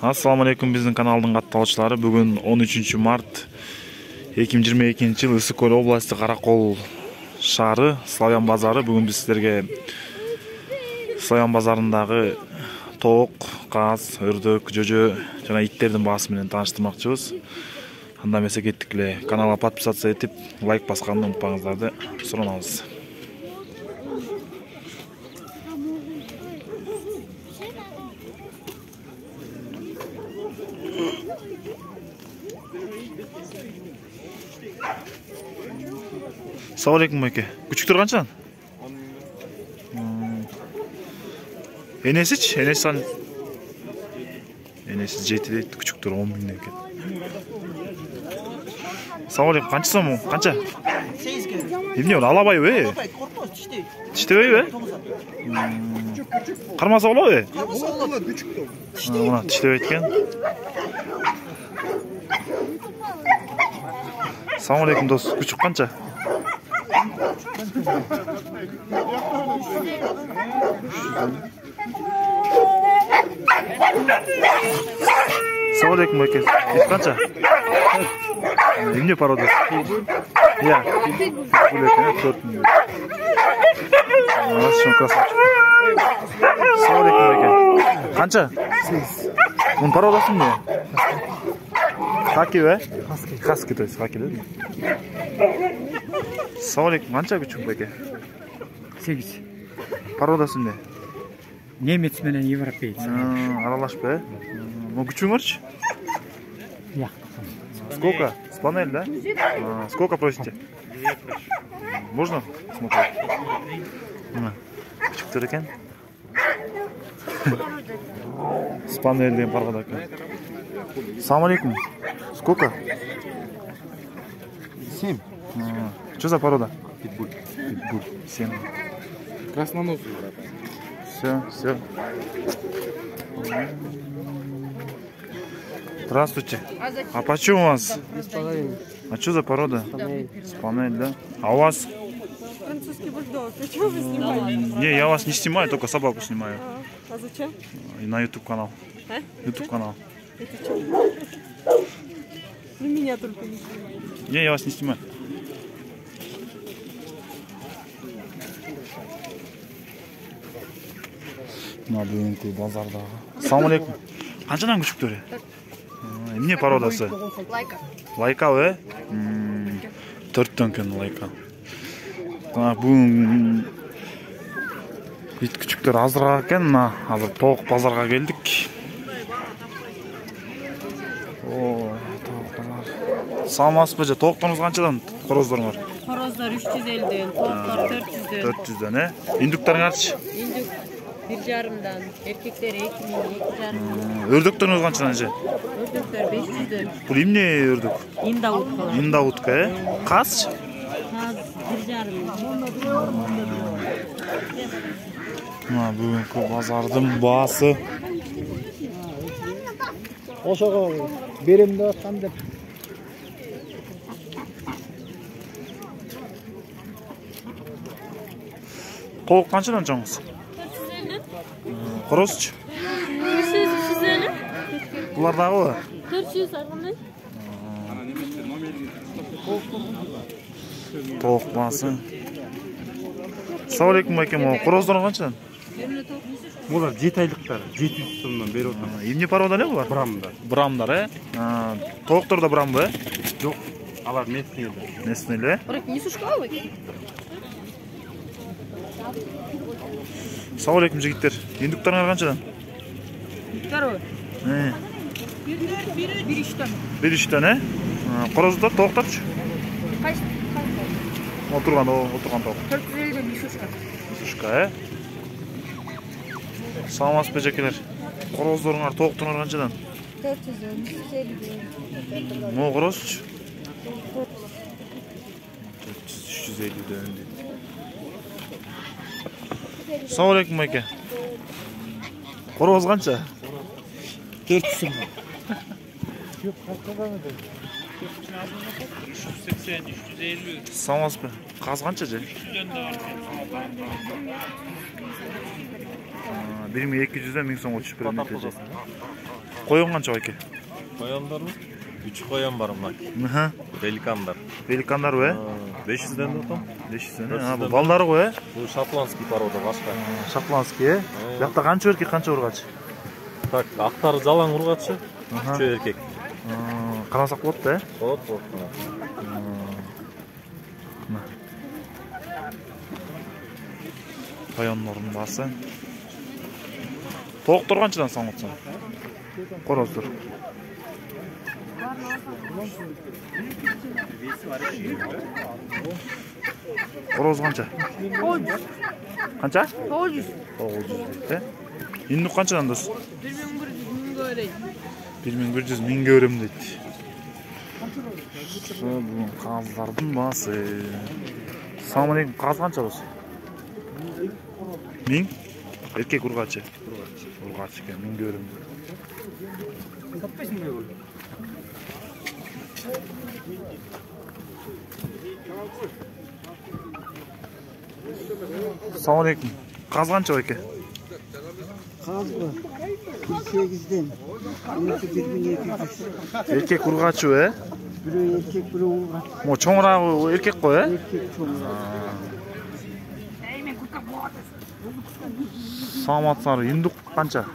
Assalamu alaikum биздин каналдын катталуучулары. Бүгүн 13 март 2022 жыл Ысык Көл областы Каракол шаары Славян базары. Бүгүн биз силерге Славян базарындагы тоок, каз, өрдөк, жөжө жана иттердин баасы менен тааныштырмакчыбыз. Анда эмесе кеттик эле. Каналга подписаться этип, лайк басканды унутпаңыздарды суранабыз. Assalamu alaikum Майке. Küçüktür kançan? Enesiç, Enesan. Enesiç jeti deydi, küçüktür 10 bin eken. Assalamu alaikum, kança somu? Kança? 8 kere. Emne ol, alabay be? Alabay, korkmaz, tişte. Tişte be? Karmasa ola be? Karmasa ola, küçük de Tişte. Ona tişte be etken. Assalamu alaikum dost, küçük kança? Assalamu alaikum Майке. İt kança? Emne paroda? Ya. Buleten 4 milyon. Nasıl şun krasavчик. Assalamu alaikum Майке. Kança? 8. Bunun parodası mı? Haki be? Haski to есть, haki değil mi? Assalamu alaikum. Kança küçük Майке? 8. Parodası mı? Немец менен европеец. Аралаш be. Ну küçüğünürç? Я. Сколько? С панель, да? Сколько просите? Можно смотреть? Küçüktür eken. С панель деген паргада екен. Assalamu alaikum. Сколько? 7. Что за порода? Питбуль. Питбуль. 7. Красноносый, брат. Все. Здравствуйте. А почем у вас? 2,5. А что за порода? Спанель, да? А у вас? Французский бульдог. А чего вы снимаете? Не, я вас не снимаю, только собаку снимаю. А зачем? И на YouTube канал. А? YouTube канал. Это что? Ну меня только не снимайте. Не, я вас не снимаю. Мына бүгүнкү базардагы. Assalamu alaikum. Канчадан күчүктөр? Эмне породасы? Лайка. Лайка бе? 4төн кен лайка. Бүгүн ит күчүктөр азырак экен. Мына азыр тоок базарга келдик. Саламатсызбы? Тоокторуңуз канчадан? Корозdoруңар? Хороздар 350'den, tavuklar 400'den. 400'den he? Индуктарыңарчы? İndük 1,5'dan, erkekleri 2,5. Өрдөктөрүңүз канчадан же? Ördükler 500'den. Бул эмне өрдүк? İndavut falan. Индавутка э? Казчы? Kaz 1,5'dan. Мына бүгүнкү базардын баасы. Ошого берем деп аткан деп. Тоок канчадан чоңуз? 450. Корозчу? 350. Булар дагыбы? 400 аргандай. Тоок баасы. Assalamu alaikum Майке. Короздору канчадан? Булар 7 айлыктар, 700 сомдон берип атам. Эмне порода эле булар? Брамдар. Брамдар э? Тооктор да брамбы э? Жок, алар местныйлар. Местный эле? Бирок не сушкалый. Assalamu alaikum жигиттер. Индуктарыңар канчадан? Второй. Bir işten. Bir üчтөн э? Короздар, тоокторчу? Kaç? Отурган тоок. 450'den bir şuşka. Сушка э? Саламатсызбы жакелер? Короздоруңар, тоокторуңар канчадан? 400'den, 350'den. Mo корозчу? 350'den дейт. Assalamu alaikum Майке. Короз канча? 400 сом. 380, 350. Саламатсызбы? Каз канча же? 1200'den 1000 so'mga tushib beradi. Koyun kança байке? Koyanlar mı? 3 koyan var mı? Hı. Pelikanlar. Pelikanlar ve 500'den de otam. 500 tane. Ha, bu balları koy. Bu şatlанский pорода başka. Шотландский. Yakta kança erkek kança urgaç? Так, ақтары жалаң urgaçı. Üçü erkek. Kanasak bot da. Bot. Koyunların bası. Toğuktur kançadan sanatsan? Korozdur. Koroz kança? 900. Kança? 900. 900 deydi. Induk kançadan dostum? 1100 1100 görüm deydi. Bu kazlardın bası. Assalamu alaikum. Kaz kança dostum? 1000? Erkek urgaçı. Urgaçı ekan 1000 görüm. Assalamu alaikum. Kaz kança байке? Kaz mı? 48'den. 2200. Erkek urgaçı ve? Biri erkek, biri oğlan. Mo çoğurağı erkek koy. Erkek çoğunlar. Sağmatsarı induk kança?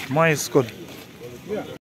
Mayıs kol.